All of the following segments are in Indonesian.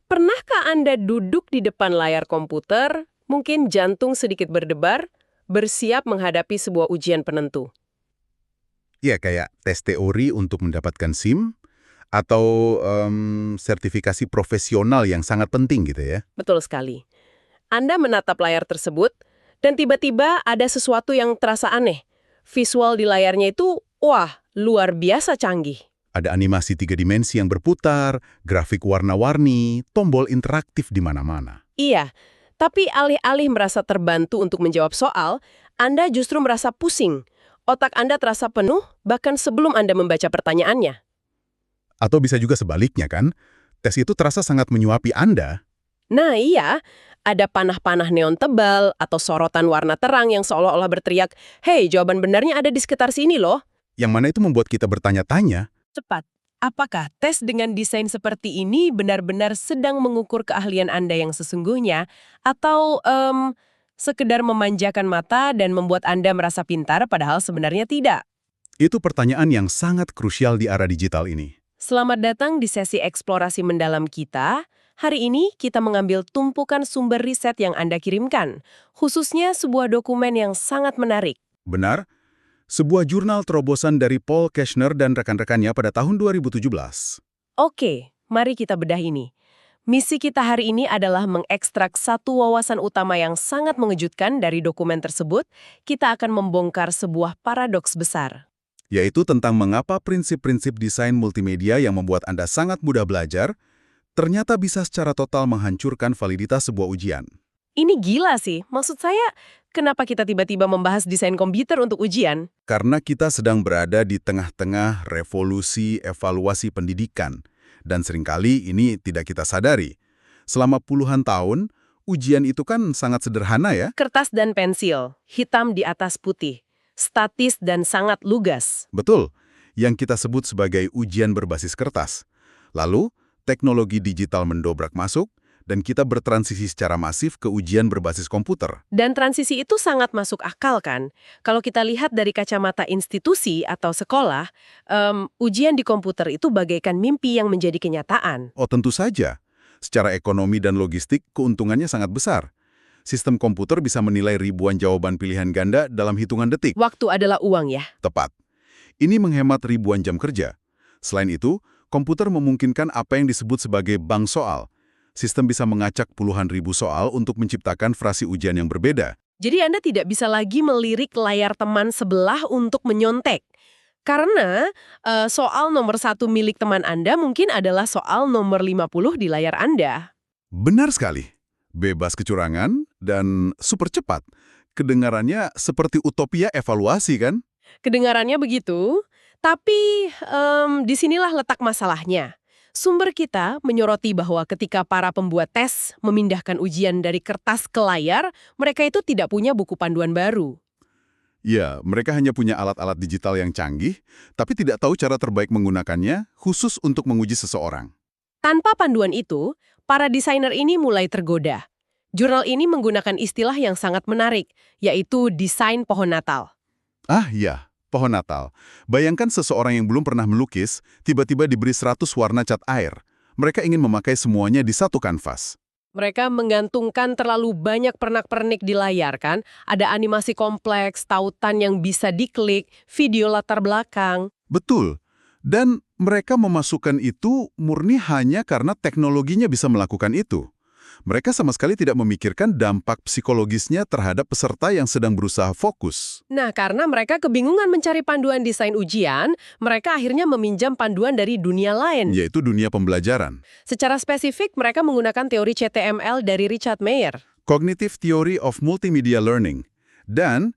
Pernahkah Anda duduk di depan layar komputer, mungkin jantung sedikit berdebar, bersiap menghadapi sebuah ujian penentu? Ya, kayak tes teori untuk mendapatkan SIM, atau sertifikasi profesional yang sangat penting gitu ya. Betul sekali. Anda menatap layar tersebut, dan tiba-tiba ada sesuatu yang terasa aneh. Visual di layarnya itu, wah, luar biasa canggih. Ada animasi 3 dimensi yang berputar, grafik warna-warni, tombol interaktif di mana-mana. Iya, tapi alih-alih merasa terbantu untuk menjawab soal, Anda justru merasa pusing. Otak Anda terasa penuh, bahkan sebelum Anda membaca pertanyaannya. Atau bisa juga sebaliknya kan, tes itu terasa sangat menyuapi Anda. Nah iya, ada panah-panah neon tebal atau sorotan warna terang yang seolah-olah berteriak, "Hei, jawaban benarnya ada di sekitar sini loh." Yang mana itu membuat kita bertanya-tanya. Cepat, apakah tes dengan desain seperti ini benar-benar sedang mengukur keahlian Anda yang sesungguhnya, atau sekedar memanjakan mata dan membuat Anda merasa pintar padahal sebenarnya tidak? Itu pertanyaan yang sangat krusial di era digital ini. Selamat datang di sesi eksplorasi mendalam kita. Hari ini kita mengambil tumpukan sumber riset yang Anda kirimkan, khususnya sebuah dokumen yang sangat menarik. Benar, sebuah jurnal terobosan dari Paul Keshner dan rekan-rekannya pada tahun 2017. Oke, mari kita bedah ini. Misi kita hari ini adalah mengekstrak satu wawasan utama yang sangat mengejutkan dari dokumen tersebut. Kita akan membongkar sebuah paradoks besar. Yaitu tentang mengapa prinsip-prinsip desain multimedia yang membuat Anda sangat mudah belajar, ternyata bisa secara total menghancurkan validitas sebuah ujian. Ini gila sih, maksud saya, kenapa kita tiba-tiba membahas desain komputer untuk ujian? Karena kita sedang berada di tengah-tengah revolusi evaluasi pendidikan. Dan seringkali ini tidak kita sadari. Selama puluhan tahun, ujian itu kan sangat sederhana ya. Kertas dan pensil, hitam di atas putih, statis dan sangat lugas. Betul, yang kita sebut sebagai ujian berbasis kertas. Lalu, teknologi digital mendobrak masuk, dan kita bertransisi secara masif ke ujian berbasis komputer. Dan transisi itu sangat masuk akal kan? Kalau kita lihat dari kacamata institusi atau sekolah, ujian di komputer itu bagaikan mimpi yang menjadi kenyataan. Oh tentu saja, secara ekonomi dan logistik keuntungannya sangat besar. Sistem komputer bisa menilai ribuan jawaban pilihan ganda dalam hitungan detik. Waktu adalah uang ya? Tepat. Ini menghemat ribuan jam kerja. Selain itu, komputer memungkinkan apa yang disebut sebagai bank soal. Sistem bisa mengacak puluhan ribu soal untuk menciptakan frasi ujian yang berbeda. Jadi Anda tidak bisa lagi melirik layar teman sebelah untuk menyontek. Karena soal nomor 1 milik teman Anda mungkin adalah soal nomor 50 di layar Anda. Benar sekali. Bebas kecurangan dan super cepat. Kedengarannya seperti utopia evaluasi kan? Kedengarannya begitu, tapi disinilah letak masalahnya. Sumber kita menyoroti bahwa ketika para pembuat tes memindahkan ujian dari kertas ke layar, mereka itu tidak punya buku panduan baru. Ya, mereka hanya punya alat-alat digital yang canggih, tapi tidak tahu cara terbaik menggunakannya khusus untuk menguji seseorang. Tanpa panduan itu, para desainer ini mulai tergoda. Jurnal ini menggunakan istilah yang sangat menarik, yaitu desain pohon Natal. Ah iya, pohon Natal. Bayangkan seseorang yang belum pernah melukis, tiba-tiba diberi 100 warna cat air. Mereka ingin memakai semuanya di satu kanvas. Mereka menggantungkan terlalu banyak pernak-pernik di layar kan? Ada animasi kompleks, tautan yang bisa diklik, video latar belakang. Betul. Dan mereka memasukkan itu murni hanya karena teknologinya bisa melakukan itu. Mereka sama sekali tidak memikirkan dampak psikologisnya terhadap peserta yang sedang berusaha fokus. Nah, karena mereka kebingungan mencari panduan desain ujian, mereka akhirnya meminjam panduan dari dunia lain. Yaitu dunia pembelajaran. Secara spesifik, mereka menggunakan teori CTML dari Richard Meyer. Cognitive Theory of Multimedia Learning. Dan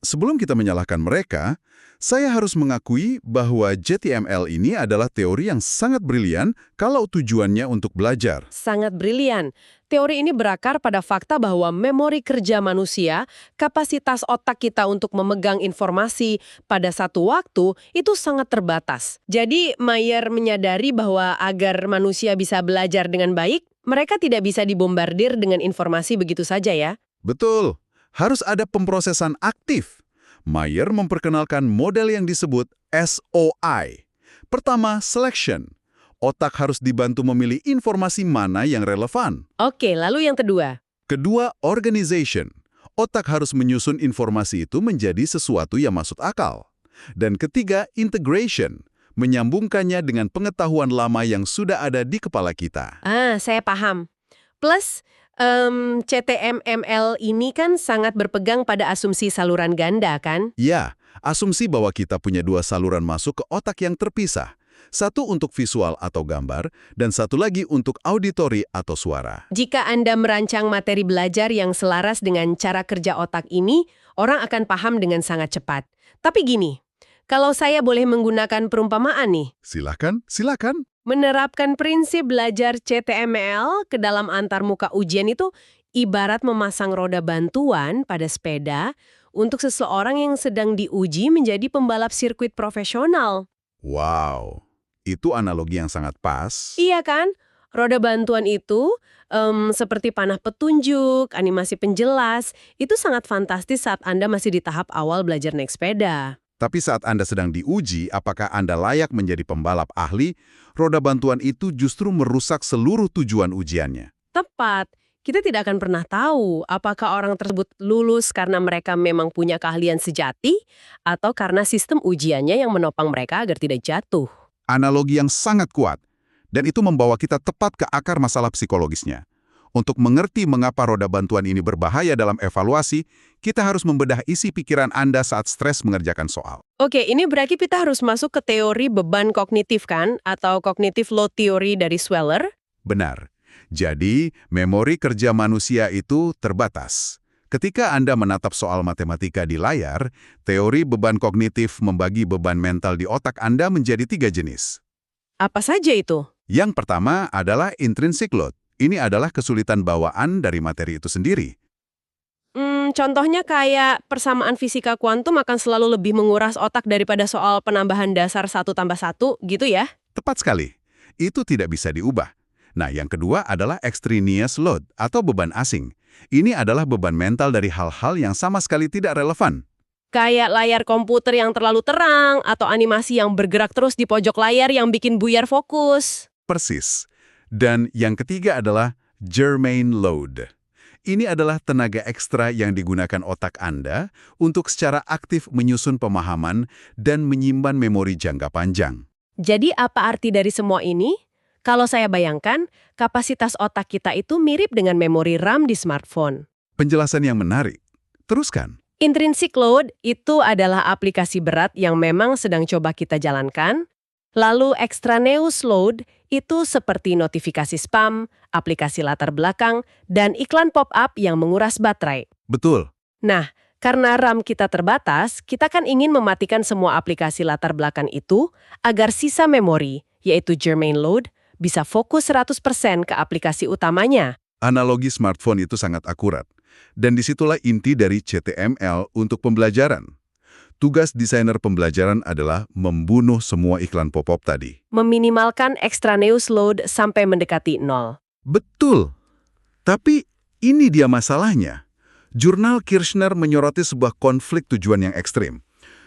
sebelum kita menyalahkan mereka, saya harus mengakui bahwa JTML ini adalah teori yang sangat brilian kalau tujuannya untuk belajar. Sangat brilian. Teori ini berakar pada fakta bahwa memori kerja manusia, kapasitas otak kita untuk memegang informasi pada satu waktu, itu sangat terbatas. Jadi, Meyer menyadari bahwa agar manusia bisa belajar dengan baik, mereka tidak bisa dibombardir dengan informasi begitu saja ya. Betul. Harus ada pemrosesan aktif. Meyer memperkenalkan model yang disebut SOI. Pertama, selection. Otak harus dibantu memilih informasi mana yang relevan. Oke, lalu yang kedua. Kedua, organization. Otak harus menyusun informasi itu menjadi sesuatu yang masuk akal. Dan ketiga, integration. Menyambungkannya dengan pengetahuan lama yang sudah ada di kepala kita. Saya paham. Plus, CTMML ini kan sangat berpegang pada asumsi saluran ganda, kan? Ya, asumsi bahwa kita punya dua saluran masuk ke otak yang terpisah. Satu untuk visual atau gambar, dan satu lagi untuk auditori atau suara. Jika Anda merancang materi belajar yang selaras dengan cara kerja otak ini, orang akan paham dengan sangat cepat. Tapi gini, kalau saya boleh menggunakan perumpamaan nih, Silakan. menerapkan prinsip belajar CTML ke dalam antarmuka ujian itu ibarat memasang roda bantuan pada sepeda untuk seseorang yang sedang diuji menjadi pembalap sirkuit profesional. Wow, itu analogi yang sangat pas. Iya kan? Roda bantuan itu seperti panah petunjuk, animasi penjelas, itu sangat fantastis saat Anda masih di tahap awal belajar naik sepeda. Tapi saat Anda sedang diuji, apakah Anda layak menjadi pembalap ahli, roda bantuan itu justru merusak seluruh tujuan ujiannya. Tepat. Kita tidak akan pernah tahu apakah orang tersebut lulus karena mereka memang punya keahlian sejati atau karena sistem ujiannya yang menopang mereka agar tidak jatuh. Analogi yang sangat kuat, dan itu membawa kita tepat ke akar masalah psikologisnya. Untuk mengerti mengapa roda bantuan ini berbahaya dalam evaluasi, kita harus membedah isi pikiran Anda saat stres mengerjakan soal. Oke, ini berarti kita harus masuk ke teori beban kognitif kan? Atau cognitive load theory dari Sweller? Benar. Jadi, memori kerja manusia itu terbatas. Ketika Anda menatap soal matematika di layar, teori beban kognitif membagi beban mental di otak Anda menjadi 3 jenis. Apa saja itu? Yang pertama adalah intrinsic load. Ini adalah kesulitan bawaan dari materi itu sendiri. Contohnya kayak persamaan fisika kuantum akan selalu lebih menguras otak daripada soal penambahan dasar 1+1 gitu ya? Tepat sekali. Itu tidak bisa diubah. Nah, yang kedua adalah extraneous load atau beban asing. Ini adalah beban mental dari hal-hal yang sama sekali tidak relevan. Kayak layar komputer yang terlalu terang atau animasi yang bergerak terus di pojok layar yang bikin buyar fokus. Persis. Dan yang ketiga adalah germane load. Ini adalah tenaga ekstra yang digunakan otak Anda untuk secara aktif menyusun pemahaman dan menyimpan memori jangka panjang. Jadi apa arti dari semua ini? Kalau saya bayangkan, kapasitas otak kita itu mirip dengan memori RAM di smartphone. Penjelasan yang menarik. Teruskan. Intrinsic load itu adalah aplikasi berat yang memang sedang coba kita jalankan. Lalu extraneous load itu seperti notifikasi spam, aplikasi latar belakang, dan iklan pop-up yang menguras baterai. Betul. Nah, karena RAM kita terbatas, kita kan ingin mematikan semua aplikasi latar belakang itu agar sisa memori, yaitu germane load, bisa fokus 100% ke aplikasi utamanya. Analogi smartphone itu sangat akurat. Dan disitulah inti dari CTML untuk pembelajaran. Tugas desainer pembelajaran adalah membunuh semua iklan pop-up tadi. Meminimalkan extraneous load sampai mendekati 0. Betul. Tapi ini dia masalahnya. Jurnal Kirschner menyoroti sebuah konflik tujuan yang ekstrim.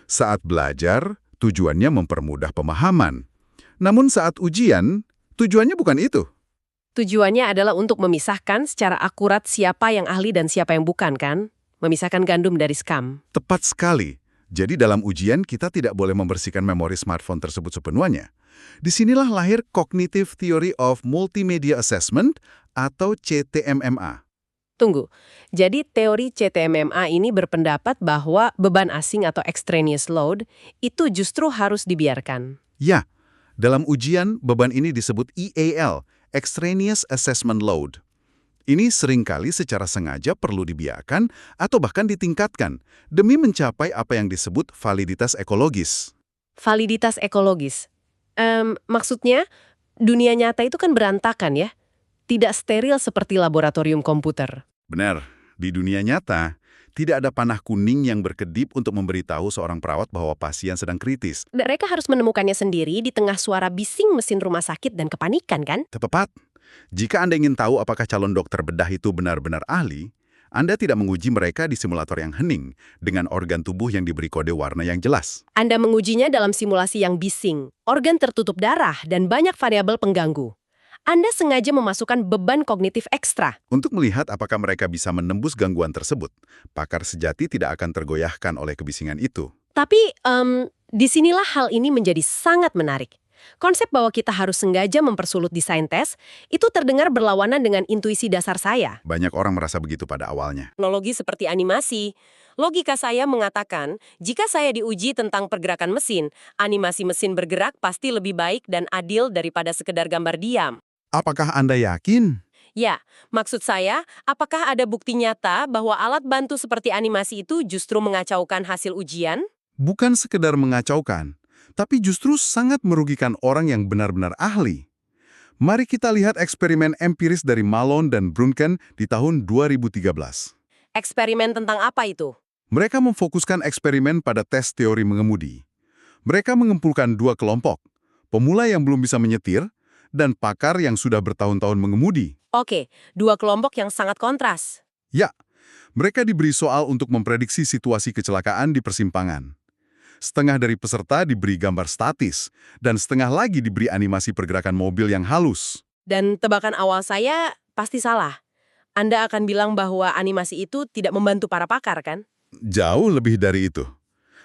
Saat belajar, tujuannya mempermudah pemahaman. Namun saat ujian, tujuannya bukan itu. Tujuannya adalah untuk memisahkan secara akurat siapa yang ahli dan siapa yang bukan, kan? Memisahkan gandum dari skam. Tepat sekali. Jadi dalam ujian kita tidak boleh membersihkan memori smartphone tersebut sepenuhnya. Disinilah lahir Cognitive Theory of Multimedia Assessment atau CTMMA. Tunggu, jadi teori CTMMA ini berpendapat bahwa beban asing atau extraneous load itu justru harus dibiarkan. Ya, dalam ujian beban ini disebut EAL, Extraneous Assessment Load. Ini seringkali secara sengaja perlu dibiarkan atau bahkan ditingkatkan demi mencapai apa yang disebut validitas ekologis. Validitas ekologis. Maksudnya, dunia nyata itu kan berantakan ya? Tidak steril seperti laboratorium komputer. Benar, di dunia nyata, tidak ada panah kuning yang berkedip untuk memberitahu seorang perawat bahwa pasien sedang kritis. Mereka harus menemukannya sendiri di tengah suara bising mesin rumah sakit dan kepanikan kan? Tepat. Jika Anda ingin tahu apakah calon dokter bedah itu benar-benar ahli, Anda tidak menguji mereka di simulator yang hening, dengan organ tubuh yang diberi kode warna yang jelas. Anda mengujinya dalam simulasi yang bising, organ tertutup darah, dan banyak variabel pengganggu. Anda sengaja memasukkan beban kognitif ekstra. Untuk melihat apakah mereka bisa menembus gangguan tersebut, pakar sejati tidak akan tergoyahkan oleh kebisingan itu. Tapi, disinilah hal ini menjadi sangat menarik. Konsep bahwa kita harus sengaja mempersulut desain tes, itu terdengar berlawanan dengan intuisi dasar saya. Banyak orang merasa begitu pada awalnya. Teknologi seperti animasi. Logika saya mengatakan, jika saya diuji tentang pergerakan mesin, animasi mesin bergerak pasti lebih baik dan adil daripada sekedar gambar diam. Apakah Anda yakin? Ya, maksud saya, apakah ada bukti nyata bahwa alat bantu seperti animasi itu justru mengacaukan hasil ujian? Bukan sekedar mengacaukan, tapi justru sangat merugikan orang yang benar-benar ahli. Mari kita lihat eksperimen empiris dari Malone dan Brunken di tahun 2013. Eksperimen tentang apa itu? Mereka memfokuskan eksperimen pada tes teori mengemudi. Mereka mengumpulkan dua kelompok, pemula yang belum bisa menyetir, dan pakar yang sudah bertahun-tahun mengemudi. Oke, dua kelompok yang sangat kontras. Ya, mereka diberi soal untuk memprediksi situasi kecelakaan di persimpangan. Setengah dari peserta diberi gambar statis, dan setengah lagi diberi animasi pergerakan mobil yang halus. Dan tebakan awal saya pasti salah. Anda akan bilang bahwa animasi itu tidak membantu para pakar, kan? Jauh lebih dari itu.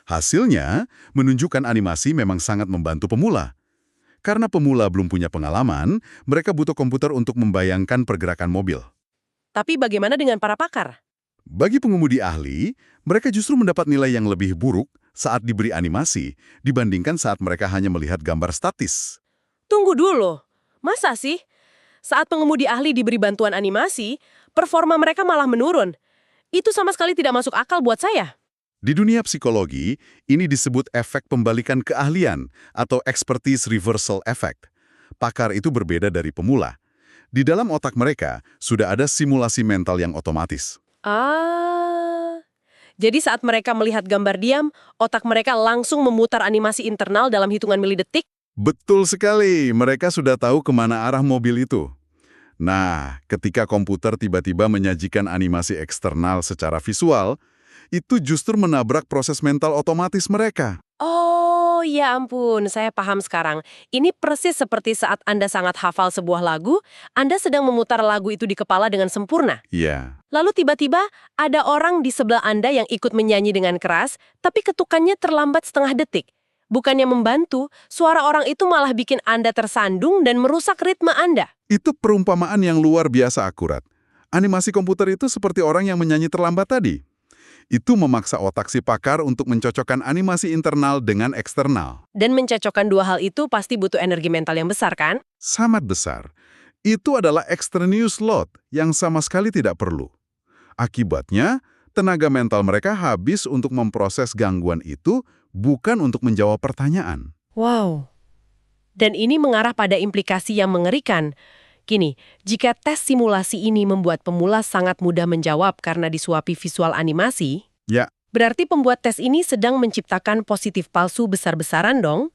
Hasilnya menunjukkan animasi memang sangat membantu pemula. Karena pemula belum punya pengalaman, mereka butuh komputer untuk membayangkan pergerakan mobil. Tapi bagaimana dengan para pakar? Bagi pengemudi ahli, mereka justru mendapat nilai yang lebih buruk saat diberi animasi dibandingkan saat mereka hanya melihat gambar statis. Tunggu dulu. Masa sih? Saat pengemudi ahli diberi bantuan animasi, performa mereka malah menurun. Itu sama sekali tidak masuk akal buat saya. Di dunia psikologi, ini disebut efek pembalikan keahlian atau expertise reversal effect. Pakar itu berbeda dari pemula. Di dalam otak mereka, sudah ada simulasi mental yang otomatis. Jadi saat mereka melihat gambar diam, otak mereka langsung memutar animasi internal dalam hitungan milidetik? Betul sekali, mereka sudah tahu kemana arah mobil itu. Nah, ketika komputer tiba-tiba menyajikan animasi eksternal secara visual, itu justru menabrak proses mental otomatis mereka. Oh, ya ampun, saya paham sekarang. Ini persis seperti saat Anda sangat hafal sebuah lagu, Anda sedang memutar lagu itu di kepala dengan sempurna. Iya, Lalu tiba-tiba ada orang di sebelah Anda yang ikut menyanyi dengan keras, tapi ketukannya terlambat setengah detik. Bukannya membantu, suara orang itu malah bikin Anda tersandung dan merusak ritme Anda. itu perumpamaan yang luar biasa akurat. Animasi komputer itu seperti orang yang menyanyi terlambat tadi. Itu memaksa otak si pakar untuk mencocokkan animasi internal dengan eksternal. Dan mencocokkan dua hal itu pasti butuh energi mental yang besar, kan? Sangat besar. Itu adalah extraneous load yang sama sekali tidak perlu. Akibatnya, tenaga mental mereka habis untuk memproses gangguan itu, bukan untuk menjawab pertanyaan. Wow. Dan ini mengarah pada implikasi yang mengerikan. Gini, jika tes simulasi ini membuat pemula sangat mudah menjawab karena disuapi visual animasi, Ya, berarti pembuat tes ini sedang menciptakan positif palsu besar-besaran dong?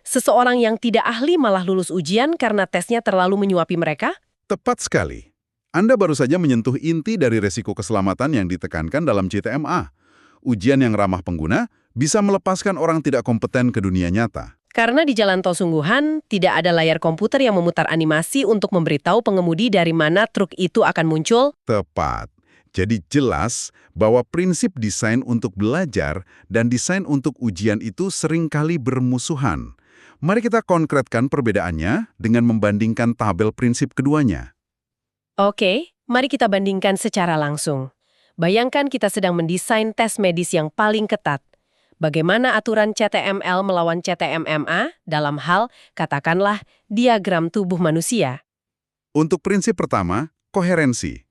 Seseorang yang tidak ahli malah lulus ujian karena tesnya terlalu menyuapi mereka? tepat sekali. Anda baru saja menyentuh inti dari resiko keselamatan yang ditekankan dalam CTMA. Ujian yang ramah pengguna bisa melepaskan orang tidak kompeten ke dunia nyata. Karena di jalan tol sungguhan, tidak ada layar komputer yang memutar animasi untuk memberitahu pengemudi dari mana truk itu akan muncul. Tepat. Jadi jelas bahwa prinsip desain untuk belajar dan desain untuk ujian itu seringkali bermusuhan. Mari kita konkretkan perbedaannya dengan membandingkan tabel prinsip keduanya. Oke, mari kita bandingkan secara langsung. Bayangkan kita sedang mendesain tes medis yang paling ketat. Bagaimana aturan CTML melawan CTMMA dalam hal, katakanlah, diagram tubuh manusia? Untuk prinsip pertama, koherensi.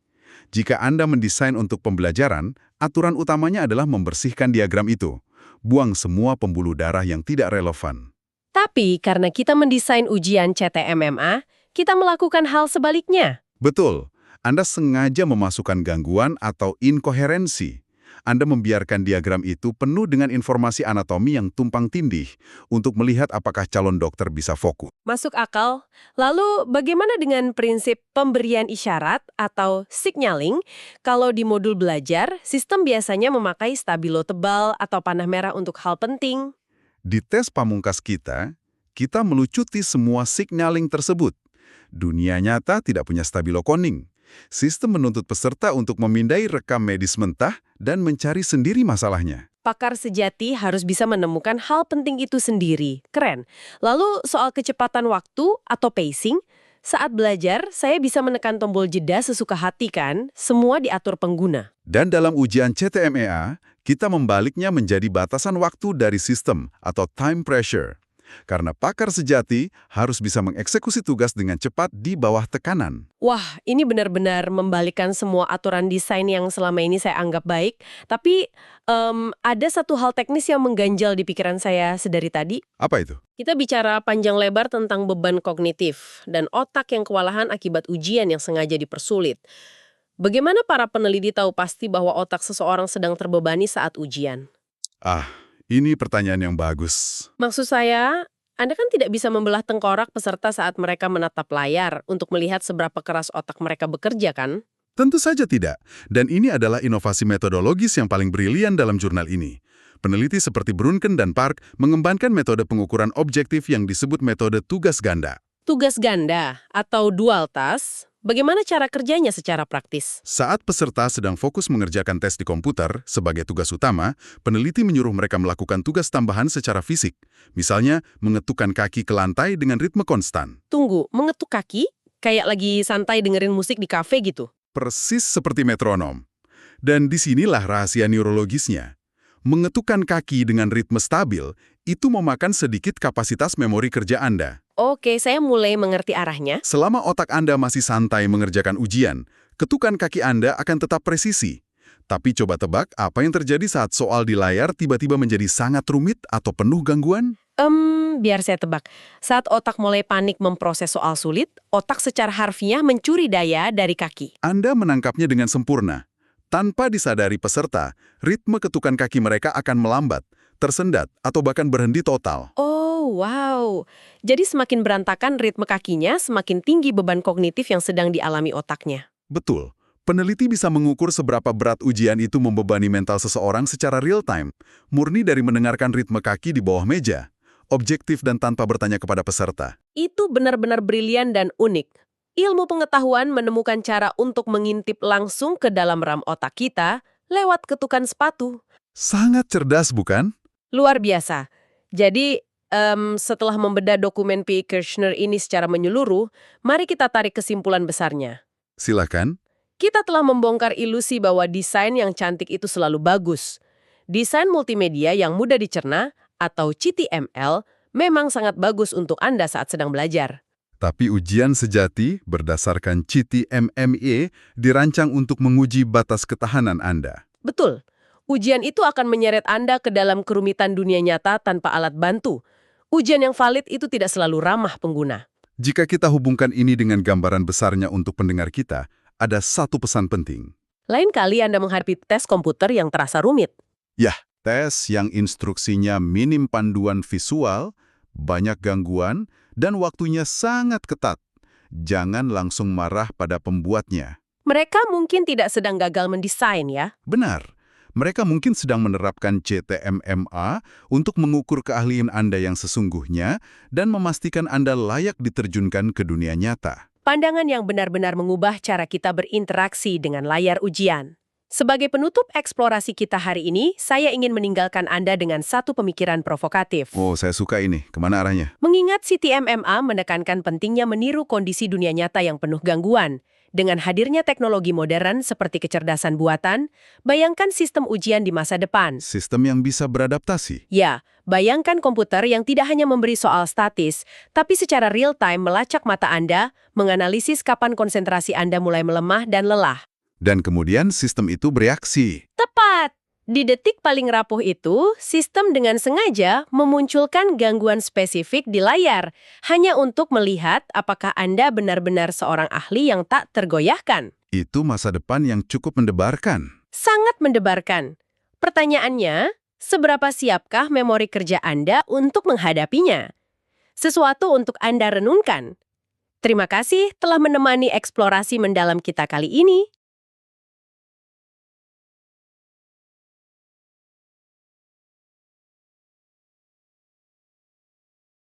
Jika Anda mendesain untuk pembelajaran, aturan utamanya adalah membersihkan diagram itu. Buang semua pembuluh darah yang tidak relevan. Tapi karena kita mendesain ujian CTMMA, kita melakukan hal sebaliknya. Betul, Anda sengaja memasukkan gangguan atau inkoherensi. Anda membiarkan diagram itu penuh dengan informasi anatomi yang tumpang tindih untuk melihat apakah calon dokter bisa fokus. Masuk akal. Lalu bagaimana dengan prinsip pemberian isyarat atau signaling? Kalau di modul belajar, sistem biasanya memakai stabilo tebal atau panah merah untuk hal penting. Di tes pamungkas kita melucuti semua signaling tersebut. Dunia nyata tidak punya stabilo koning. Sistem menuntut peserta untuk memindai rekam medis mentah dan mencari sendiri masalahnya. Pakar sejati harus bisa menemukan hal penting itu sendiri. Keren. Lalu soal kecepatan waktu atau pacing, saat belajar saya bisa menekan tombol jeda sesuka hati kan? Semua diatur pengguna. Dan dalam ujian CTMEA, kita membaliknya menjadi batasan waktu dari sistem atau time pressure. Karena pakar sejati harus bisa mengeksekusi tugas dengan cepat di bawah tekanan. Wah, ini benar-benar membalikkan semua aturan desain yang selama ini saya anggap baik. Tapi ada satu hal teknis yang mengganjal di pikiran saya sedari tadi. Apa itu? Kita bicara panjang lebar tentang beban kognitif dan otak yang kewalahan akibat ujian yang sengaja dipersulit. Bagaimana para peneliti tahu pasti bahwa otak seseorang sedang terbebani saat ujian? Ini pertanyaan yang bagus. Maksud saya, Anda kan tidak bisa membelah tengkorak peserta saat mereka menatap layar untuk melihat seberapa keras otak mereka bekerja, kan? Tentu saja tidak. Dan ini adalah inovasi metodologis yang paling brilian dalam jurnal ini. Peneliti seperti Brunken dan Park mengembangkan metode pengukuran objektif yang disebut metode tugas ganda. Tugas ganda atau dual task, bagaimana cara kerjanya secara praktis? Saat peserta sedang fokus mengerjakan tes di komputer sebagai tugas utama, peneliti menyuruh mereka melakukan tugas tambahan secara fisik. Misalnya, mengetukkan kaki ke lantai dengan ritme konstan. Tunggu, mengetuk kaki? Kayak lagi santai dengerin musik di kafe gitu? Persis seperti metronom. Dan disinilah rahasia neurologisnya. Mengetukkan kaki dengan ritme stabil, itu memakan sedikit kapasitas memori kerja Anda. Oke, saya mulai mengerti arahnya. Selama otak Anda masih santai mengerjakan ujian, ketukan kaki Anda akan tetap presisi. Tapi coba tebak apa yang terjadi saat soal di layar tiba-tiba menjadi sangat rumit atau penuh gangguan? Biar saya tebak. Saat otak mulai panik memproses soal sulit, otak secara harfiah mencuri daya dari kaki. Anda menangkapnya dengan sempurna. Tanpa disadari peserta, ritme ketukan kaki mereka akan melambat, tersendat, atau bahkan berhenti total. Oh, wow. Jadi semakin berantakan ritme kakinya, semakin tinggi beban kognitif yang sedang dialami otaknya. Betul. Peneliti bisa mengukur seberapa berat ujian itu membebani mental seseorang secara real-time, murni dari mendengarkan ritme kaki di bawah meja, objektif dan tanpa bertanya kepada peserta. Itu benar-benar brilian dan unik. Ilmu pengetahuan menemukan cara untuk mengintip langsung ke dalam ram otak kita lewat ketukan sepatu. Sangat cerdas, bukan? Luar biasa. Jadi, setelah membedah dokumen P. Kirchner ini secara menyeluruh, mari kita tarik kesimpulan besarnya. Silakan. Kita telah membongkar ilusi bahwa desain yang cantik itu selalu bagus. Desain multimedia yang mudah dicerna, atau CTML, memang sangat bagus untuk Anda saat sedang belajar. Tapi ujian sejati berdasarkan CTMME dirancang untuk menguji batas ketahanan Anda. Betul. Ujian itu akan menyeret Anda ke dalam kerumitan dunia nyata tanpa alat bantu. Ujian yang valid itu tidak selalu ramah pengguna. Jika kita hubungkan ini dengan gambaran besarnya untuk pendengar kita, ada satu pesan penting. Lain kali Anda menghadapi tes komputer yang terasa rumit. Yah, tes yang instruksinya minim panduan visual, banyak gangguan, dan waktunya sangat ketat. Jangan langsung marah pada pembuatnya. Mereka mungkin tidak sedang gagal mendesain ya. Benar. Mereka mungkin sedang menerapkan CTMMA untuk mengukur keahlian Anda yang sesungguhnya dan memastikan Anda layak diterjunkan ke dunia nyata. Pandangan yang benar-benar mengubah cara kita berinteraksi dengan layar ujian. Sebagai penutup eksplorasi kita hari ini, saya ingin meninggalkan Anda dengan satu pemikiran provokatif. Oh, saya suka ini. Kemana arahnya? Mengingat CTMMA menekankan pentingnya meniru kondisi dunia nyata yang penuh gangguan. Dengan hadirnya teknologi modern seperti kecerdasan buatan, bayangkan sistem ujian di masa depan. Sistem yang bisa beradaptasi. Ya, bayangkan komputer yang tidak hanya memberi soal statis, tapi secara real-time melacak mata Anda, menganalisis kapan konsentrasi Anda mulai melemah dan lelah. Dan kemudian sistem itu bereaksi. Tepat! Di detik paling rapuh itu, sistem dengan sengaja memunculkan gangguan spesifik di layar, hanya untuk melihat apakah Anda benar-benar seorang ahli yang tak tergoyahkan. Itu masa depan yang cukup mendebarkan. Sangat mendebarkan. Pertanyaannya, seberapa siapkah memori kerja Anda untuk menghadapinya? Sesuatu untuk Anda renungkan. Terima kasih telah menemani eksplorasi mendalam kita kali ini.